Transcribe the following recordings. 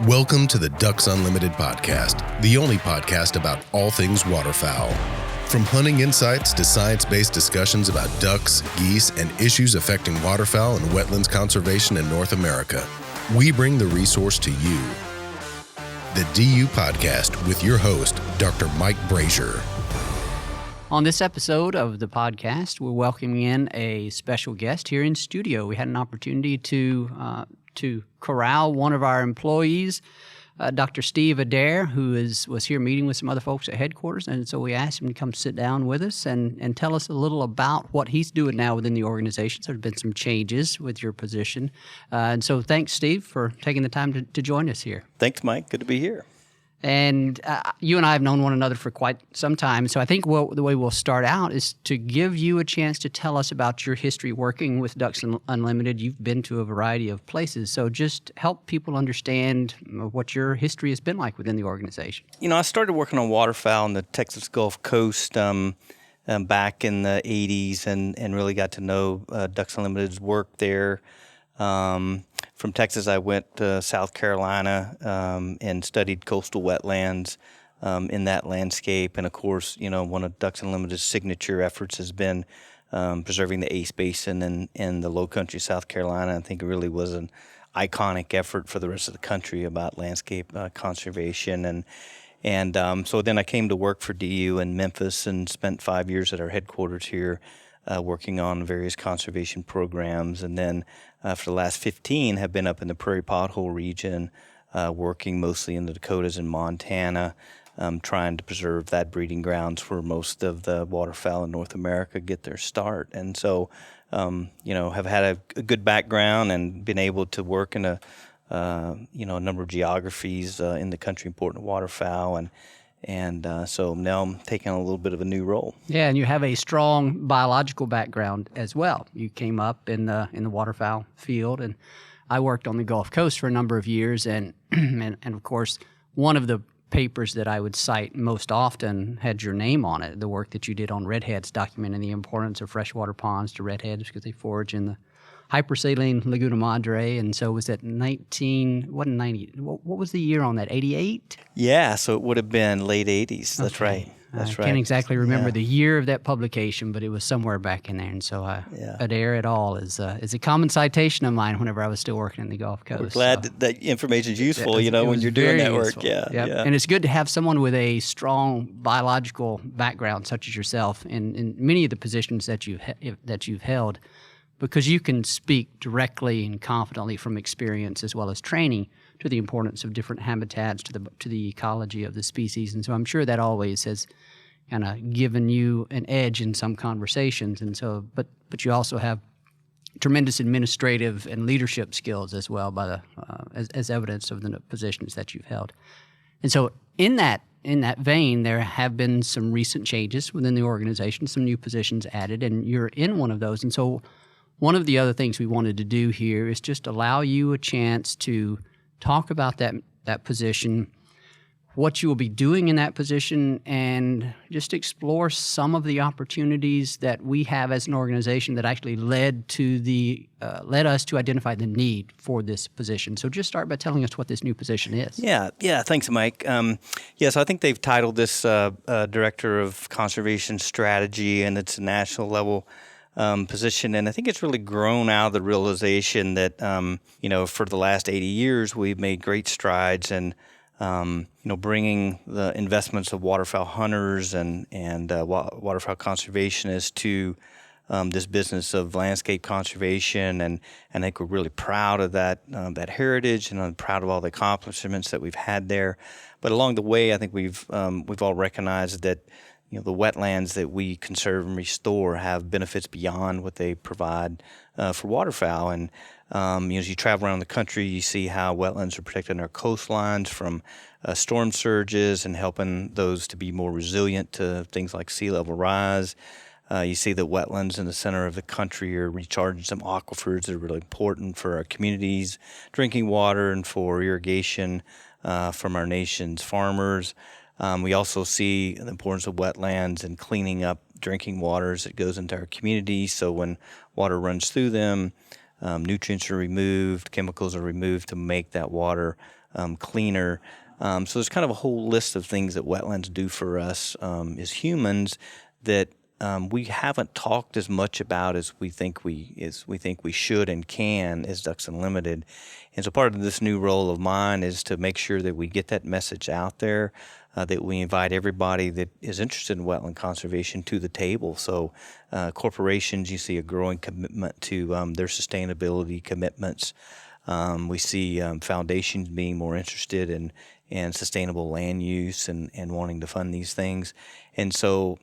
Welcome to the Ducks Unlimited podcast, the only podcast about all things waterfowl. From hunting insights to science-based discussions about ducks, geese, and issues affecting waterfowl and wetlands conservation in North America, we bring the resource to you. The DU Podcast with your host, Dr. Mike Brazier. On this episode of the podcast, we're welcoming in a special guest here in studio. We had an opportunity to corral one of our employees, Dr. Steve Adair, who was here meeting with some other folks at headquarters, and so we asked him to come sit down with us and tell us a little about what he's doing now within the organization. So there's been some changes with your position. And so thanks, Steve, for taking the time to join us here. Thanks, Mike. Good to be here. And you and I have known one another for quite some time, so I think the way we'll start out is to give you a chance to tell us about your history working with Ducks Unlimited. You've been to a variety of places, so just help people understand what your history has been like within the organization. You know, I started working on waterfowl on the Texas Gulf Coast back in the 80s and really got to know Ducks Unlimited's work there. From Texas, I went to South Carolina and studied coastal wetlands in that landscape. And of course, you know, one of Ducks Unlimited's signature efforts has been preserving the Ace Basin in the Low Country, South Carolina. I think it really was an iconic effort for the rest of the country about landscape conservation. And so then I came to work for DU in Memphis and spent 5 years at our headquarters here. Working on various conservation programs, and then for the last 15 have been up in the Prairie Pothole region, working mostly in the Dakotas and Montana, trying to preserve that breeding grounds where most of the waterfowl in North America get their start. And so, you know, have had a good background and been able to work in a number of geographies in the country important to waterfowl. And so now I'm taking a little bit of a new role. Yeah, and you have a strong biological background as well. You came up in the waterfowl field, and I worked on the Gulf Coast for a number of years. And of course, one of the papers that I would cite most often had your name on it, the work that you did on redheads, documenting the importance of freshwater ponds to redheads because they forage in the hypersaline Laguna Madre. And so was that 90, what was the year on that, 88? Yeah, so it would have been late 80s. That's okay. right. That's right. I can't exactly remember the year of that publication, but it was somewhere back in there. And so Adair et al. is a common citation of mine whenever I was still working in the Gulf Coast. We're glad that information is useful, when you're doing that work. Yeah. And it's good to have someone with a strong biological background such as yourself in many of the positions that you've held, because you can speak directly and confidently from experience as well as training to the importance of different habitats, to the ecology of the species. And so I'm sure that always has kind of given you an edge in some conversations. And so, but you also have tremendous administrative and leadership skills as well, as evidence of the positions that you've held. And so in that vein, there have been some recent changes within the organization, some new positions added, and you're in one of those. And so one of the other things we wanted to do here is just allow you a chance to talk about that position, what you will be doing in that position, and just explore some of the opportunities that we have as an organization that actually led us to identify the need for this position. So just start by telling us what this new position is. Yeah. Thanks, Mike. So I think they've titled this Director of Conservation Strategy, and it's a national level position, and I think it's really grown out of the realization that for the last 80 years we've made great strides in bringing the investments of waterfowl hunters and waterfowl conservationists to this business of landscape conservation, and I think we're really proud of that heritage, and I'm proud of all the accomplishments that we've had there. But along the way, I think we've all recognized that the wetlands that we conserve and restore have benefits beyond what they provide for waterfowl. And as you travel around the country, you see how wetlands are protecting our coastlines from storm surges and helping those to be more resilient to things like sea level rise. You see that wetlands in the center of the country are recharging some aquifers that are really important for our communities, drinking water, and for irrigation from our nation's farmers. We also see the importance of wetlands and cleaning up drinking waters that goes into our communities. So when water runs through them, nutrients are removed, chemicals are removed to make that water cleaner. So there's kind of a whole list of things that wetlands do for us as humans that we haven't talked as much about as we think we should and can as Ducks Unlimited. And so part of this new role of mine is to make sure that we get that message out there, that we invite everybody that is interested in wetland conservation to the table. So corporations, you see a growing commitment to their sustainability commitments. We see foundations being more interested in sustainable land use and wanting to fund these things. And so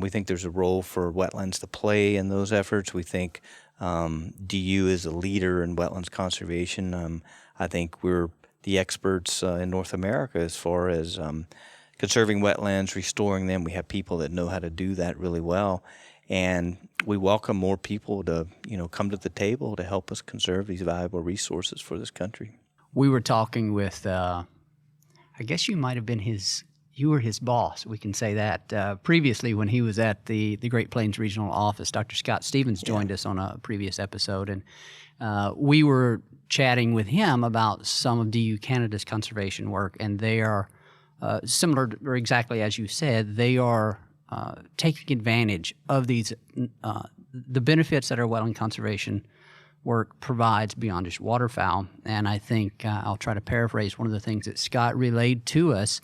we think there's a role for wetlands to play in those efforts. We think DU is a leader in wetlands conservation. I think we're the experts in North America as far as conserving wetlands, restoring them. We have people that know how to do that really well. And we welcome more people to, come to the table to help us conserve these valuable resources for this country. We were talking with, I guess you might have been you were his boss, we can say that. Previously, when he was at the Great Plains Regional Office, Dr. Scott Stevens joined us on a previous episode, and we were chatting with him about some of DU Canada's conservation work, and they are similar, or exactly as you said, they are taking advantage of these, the benefits that our wetland conservation work provides beyond just waterfowl. And I think I'll try to paraphrase one of the things that Scott relayed to us,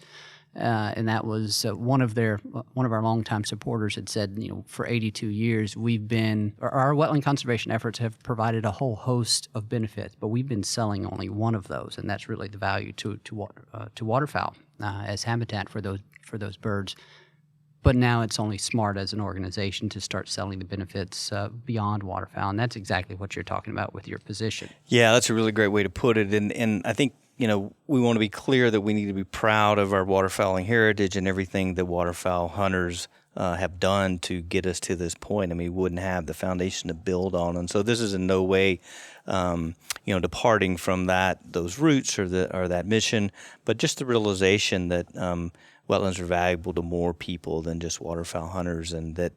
and that was one of our longtime supporters had said, for 82 years our wetland conservation efforts have provided a whole host of benefits, but we've been selling only one of those, and that's really the value to waterfowl as habitat for those birds. But now it's only smart as an organization to start selling the benefits beyond waterfowl, and that's exactly what you're talking about with your position. Yeah, that's a really great way to put it. And I think, we want to be clear that we need to be proud of our waterfowling heritage and everything that waterfowl hunters have done to get us to this point. I mean, we wouldn't have the foundation to build on. And so this is in no way, departing from those roots or that mission, but just the realization that wetlands are valuable to more people than just waterfowl hunters, and that,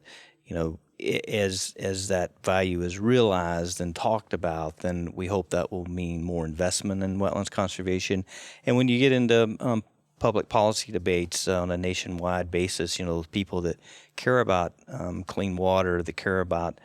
as that value is realized and talked about, then we hope that will mean more investment in wetlands conservation. And when you get into public policy debates on a nationwide basis, people that care about clean water, that care about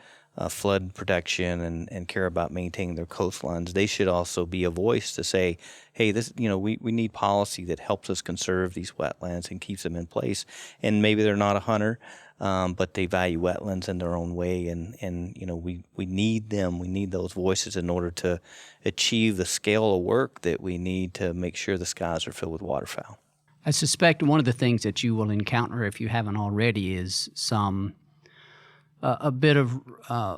flood protection and care about maintaining their coastlines, they should also be a voice to say, hey, this, we need policy that helps us conserve these wetlands and keeps them in place. And maybe they're not a hunter, but they value wetlands in their own way. And we need them. We need those voices in order to achieve the scale of work that we need to make sure the skies are filled with waterfowl. I suspect one of the things that you will encounter, if you haven't already, is a bit of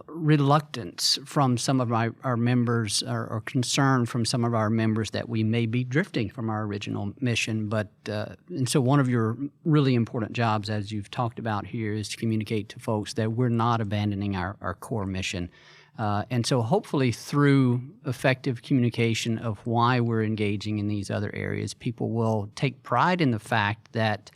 reluctance from some of our members, or concern from some of our members that we may be drifting from our original mission. And so one of your really important jobs, as you've talked about here, is to communicate to folks that we're not abandoning our core mission. And so hopefully through effective communication of why we're engaging in these other areas, people will take pride in the fact that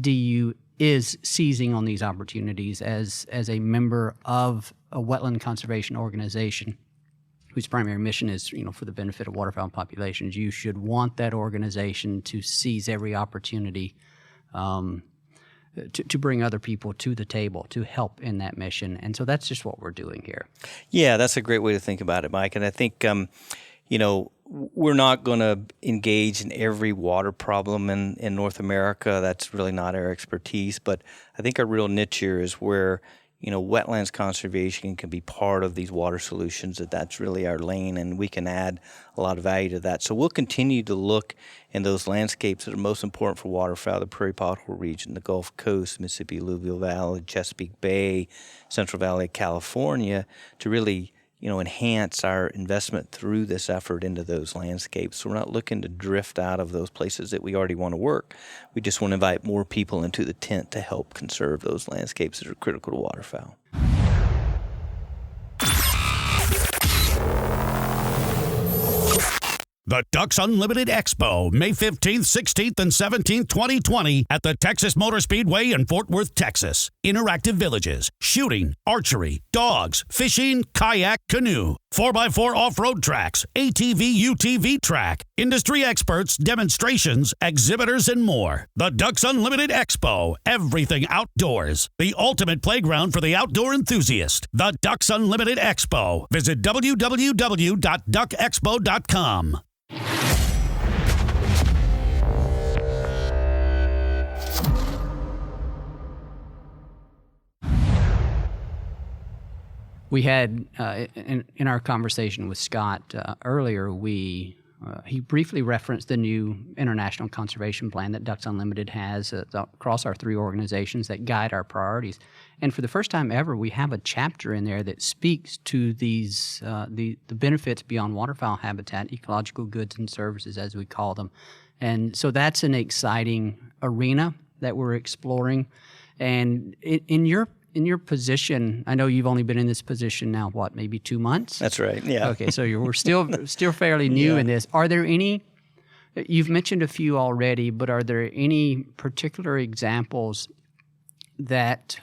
DU is seizing on these opportunities as a member of a wetland conservation organization whose primary mission is, for the benefit of waterfowl populations. You should want that organization to seize every opportunity to bring other people to the table to help in that mission. And so that's just what we're doing here. Yeah, that's a great way to think about it, Mike. And I think, we're not going to engage in every water problem in North America. That's really not our expertise. But I think our real niche here is where, wetlands conservation can be part of these water solutions, that's really our lane, and we can add a lot of value to that. So we'll continue to look in those landscapes that are most important for waterfowl, the Prairie Pothole region, the Gulf Coast, Mississippi Alluvial Valley, Chesapeake Bay, Central Valley of California, to really enhance our investment through this effort into those landscapes. So we're not looking to drift out of those places that we already want to work. We just want to invite more people into the tent to help conserve those landscapes that are critical to waterfowl. The Ducks Unlimited Expo, May 15th, 16th, and 17th, 2020 at the Texas Motor Speedway in Fort Worth, Texas. Interactive villages, shooting, archery, dogs, fishing, kayak, canoe, 4x4 off-road tracks, ATV, UTV track, industry experts, demonstrations, exhibitors, and more. The Ducks Unlimited Expo, everything outdoors. The ultimate playground for the outdoor enthusiast. The Ducks Unlimited Expo. Visit www.duckexpo.com. We had, in our conversation with Scott earlier, he briefly referenced the new international conservation plan that Ducks Unlimited has across our three organizations that guide our priorities. And for the first time ever, we have a chapter in there that speaks to these the benefits beyond waterfowl habitat, ecological goods and services, as we call them. And so that's an exciting arena that we're exploring. And in your position, I know you've only been in this position now, what, maybe 2 months? That's right, yeah. Okay, so we're still fairly new in this. Are there any, you've mentioned a few already, but are there any particular examples that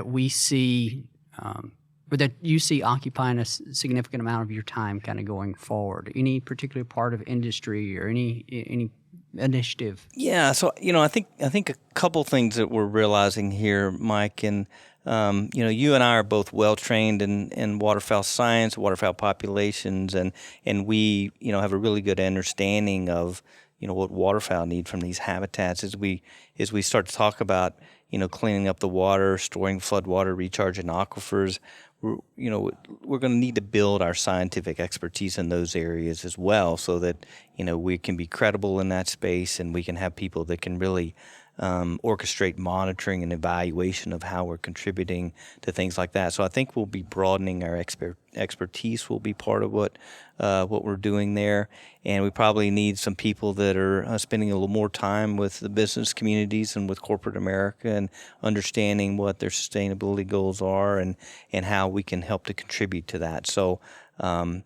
we see, or that you see occupying a significant amount of your time kind of going forward? Any particular part of industry or any initiative? Yeah, so I think a couple things that we're realizing here, Mike, and you and I are both well trained in waterfowl science, waterfowl populations, and we have a really good understanding of what waterfowl need from these habitats as we start to talk about cleaning up the water, storing flood water, recharging aquifers. We're going to need to build our scientific expertise in those areas as well, so that we can be credible in that space, and we can have people that can really orchestrate monitoring and evaluation of how we're contributing to things like that. So I think we'll be broadening our expertise. Will be part of what we're doing there, and we probably need some people that are spending a little more time with the business communities and with corporate America, and understanding what their sustainability goals are, and how we can help to contribute to that. So I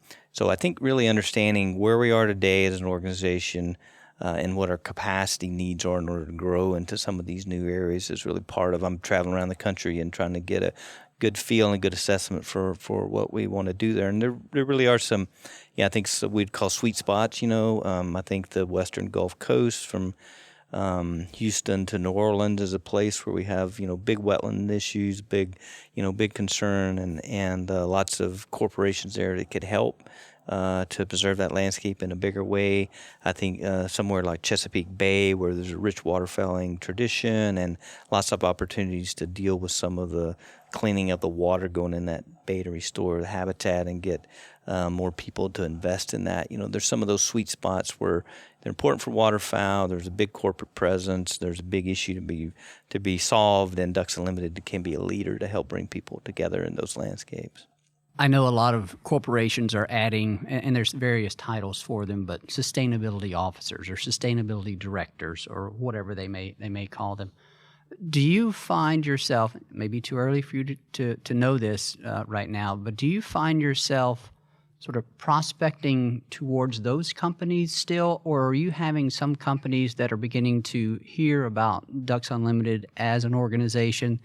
think really understanding where we are today as an organization, and what our capacity needs are in order to grow into some of these new areas is really part of. I'm traveling around the country and trying to get a good feel and a good assessment for what we want to do there. And there really are some, I think we'd call sweet spots. I think the Western Gulf Coast from Houston to New Orleans is a place where we have big wetland issues, big concern, and lots of corporations there that could help to preserve that landscape in a bigger way. I think somewhere like Chesapeake Bay, where there's a rich waterfowling tradition and lots of opportunities to deal with some of the cleaning of the water going in that bay to restore the habitat and get more people to invest in that. There's some of those sweet spots where they're important for waterfowl. There's a big corporate presence. There's a big issue to be solved, and Ducks Unlimited can be a leader to help bring people together in those landscapes. I know a lot of corporations are adding, and there's various titles for them, but sustainability officers or sustainability directors or whatever they may call them. Do you find yourself, maybe too early for you to know this right now, but do you find yourself sort of prospecting towards those companies still, or are you having some companies that are beginning to hear about Ducks Unlimited as an organization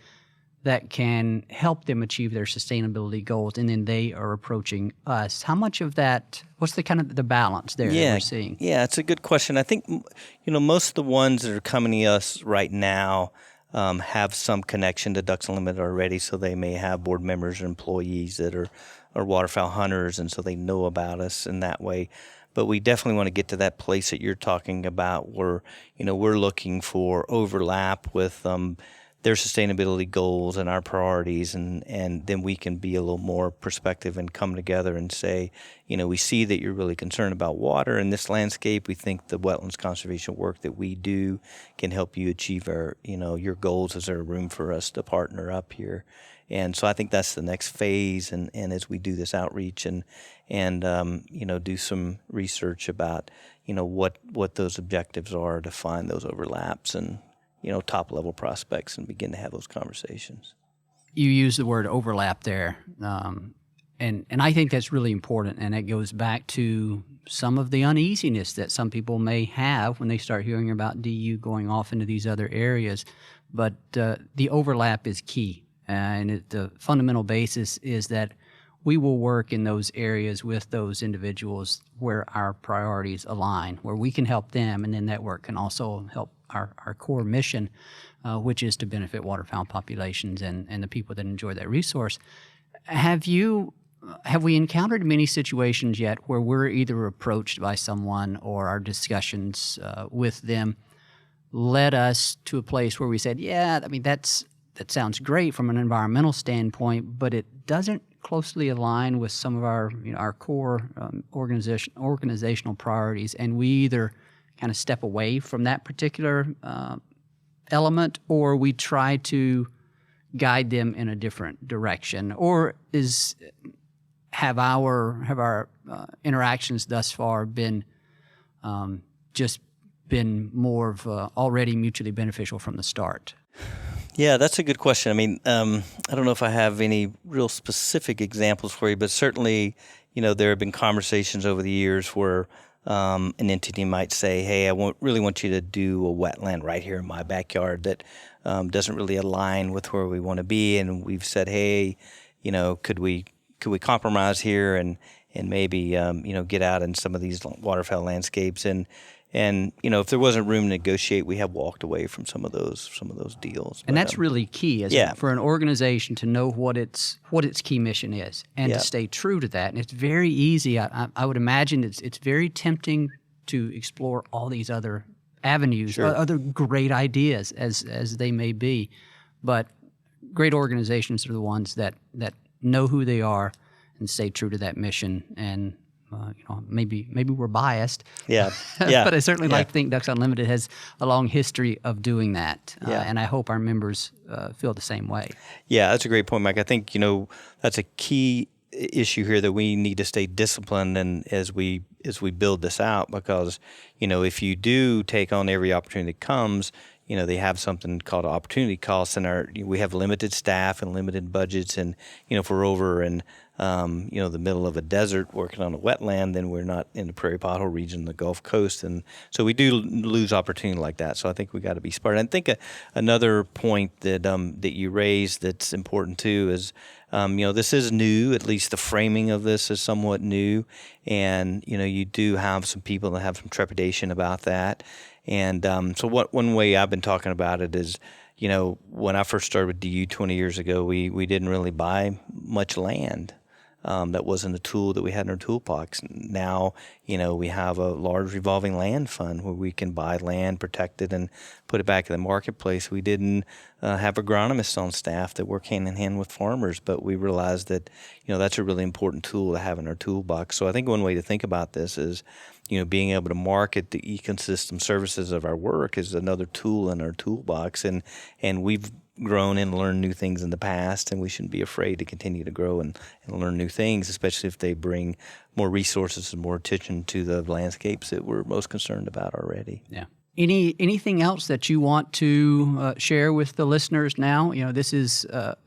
that can help them achieve their sustainability goals, and then they are approaching us? How much of that, what's the kind of the balance there that we're seeing? Yeah, it's a good question. I think, most of the ones that are coming to us right now have some connection to Ducks Unlimited already, so they may have board members or employees that are waterfowl hunters, and so they know about us in that way. But we definitely want to get to that place that you're talking about where, we're looking for overlap with their sustainability goals and our priorities, and then we can be a little more perspective and come together and say, we see that you're really concerned about water in this landscape. We think the wetlands conservation work that we do can help you achieve our, your goals. Is there room for us to partner up here? And so I think that's the next phase, and as we do this outreach and do some research about, what those objectives are, to find those overlaps and top level prospects and begin to have those conversations. You use the word overlap there, and I think that's really important, and it goes back to some of the uneasiness that some people may have when they start hearing about DU going off into these other areas. But the overlap is key. And the fundamental basis is that we will work in those areas with those individuals where our priorities align, where we can help them, and then that work can also help our core mission, which is to benefit waterfowl populations and the people that enjoy that resource. Have we encountered many situations yet where we're either approached by someone or our discussions with them led us to a place where we said, yeah, I mean, that sounds great from an environmental standpoint, but it doesn't closely align with some of our core organizational priorities, and we either kind of step away from that particular element, or we try to guide them in a different direction, or have our interactions thus far been just been more of already mutually beneficial from the start? Yeah, that's a good question. I mean, I don't know if I have any real specific examples for you, but certainly, there have been conversations over the years where an entity might say, hey, I really want you to do a wetland right here in my backyard that doesn't really align with where we want to be. And we've said, hey, could we compromise here and maybe, get out in some of these waterfowl landscapes. And if there wasn't room to negotiate, we have walked away from some of those deals. And that's really key, isn't it? For an organization to know what its key mission is and to stay true to that. And it's very easy. I would imagine it's very tempting to explore all these other avenues, other great ideas as they may be. But great organizations are the ones that know who they are and stay true to that mission. And maybe we're biased. Yeah. But I certainly like to think Ducks Unlimited has a long history of doing that. And I hope our members feel the same way. Yeah, that's a great point, Mike. I think, that's a key issue here that we need to stay disciplined and as we build this out, because, if you do take on every opportunity that comes, they have something called opportunity costs, and we have limited staff and limited budgets, and if we're over in the middle of a desert working on a wetland, then we're not in the prairie pothole region, the Gulf Coast, and so we do lose opportunity like that. So I think we got to be smart. And I think another point that you raised that's important too is this is new. At least the framing of this is somewhat new, and you do have some people that have some trepidation about that. And so one way I've been talking about it is, when I first started with DU 20 years ago, we didn't really buy much land. That wasn't a tool that we had in our toolbox. Now, we have a large revolving land fund where we can buy land, protect it, and put it back in the marketplace. We didn't have agronomists on staff that work hand in hand with farmers, but we realized that, that's a really important tool to have in our toolbox. So I think one way to think about this is, being able to market the ecosystem services of our work is another tool in our toolbox. And we've grown and learned new things in the past, and we shouldn't be afraid to continue to grow and learn new things, especially if they bring more resources and more attention to the landscapes that we're most concerned about already. Yeah. Anything else that you want to share with the listeners now? This is a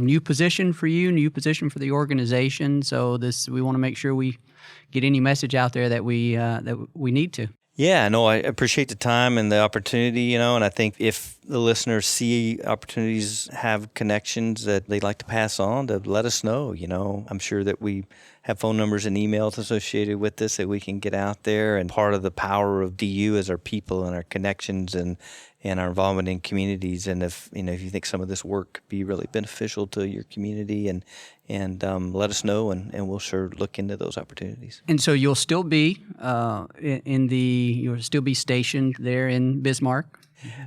new position for you, new position for the organization. So we want to make sure we get any message out there that we need to. Yeah, no, I appreciate the time and the opportunity, and I think if the listeners see opportunities, have connections that they'd like to pass on, to let us know. I'm sure that we have phone numbers and emails associated with this that we can get out there. And part of the power of DU is our people and our connections and our involvement in communities. And if you think some of this work could be really beneficial to your community, and let us know, and we'll sure look into those opportunities. And so you'll still be you'll still be stationed there in Bismarck?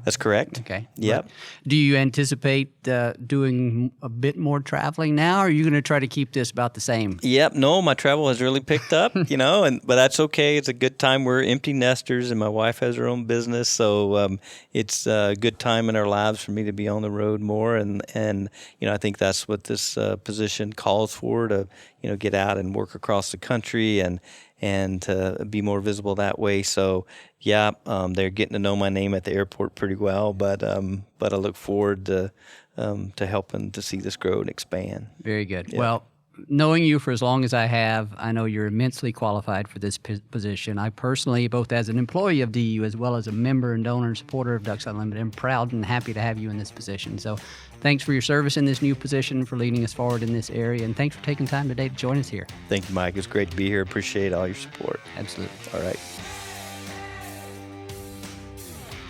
That's correct. Okay. Yep. Right. Do you anticipate doing a bit more traveling now, or are you going to try to keep this about the same? Yep. No, my travel has really picked up, but that's okay. It's a good time. We're empty nesters, and my wife has her own business, so it's a good time in our lives for me to be on the road more. And I think that's what this position calls for, to get out and work across the country and to be more visible that way. So, they're getting to know my name at the airport pretty well, but I look forward to helping to see this grow and expand. Very good. Yeah. Well, knowing you for as long as I have, I know you're immensely qualified for this position. I personally, both as an employee of DU as well as a member and donor and supporter of Ducks Unlimited, am proud and happy to have you in this position. So thanks for your service in this new position, for leading us forward in this area, and thanks for taking time today to join us here. Thank you, Mike. It's great to be here. Appreciate all your support. Absolutely. All right.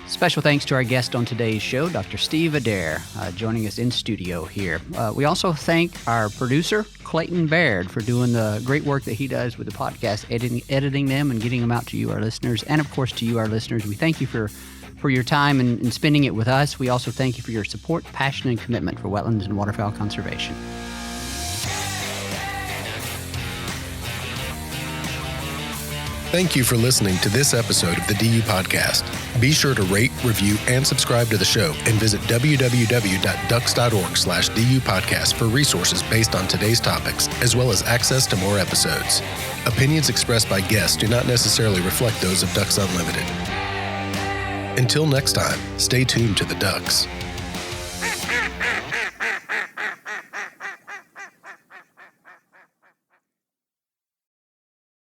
Special thanks to our guest on today's show, Dr. Steve Adair, joining us in studio here. We also thank our producer, Clayton Baird, for doing the great work that he does with the podcast, editing them and getting them out to you, our listeners. And, of course, to you, our listeners, we thank you for your time and spending it with us. We also thank you for your support, passion, and commitment for wetlands and waterfowl conservation. Thank you for listening to this episode of the DU Podcast. Be sure to rate, review, and subscribe to the show, and visit www.ducks.org/DU Podcast for resources based on today's topics, as well as access to more episodes. Opinions expressed by guests do not necessarily reflect those of Ducks Unlimited. Until next time, stay tuned to the Ducks.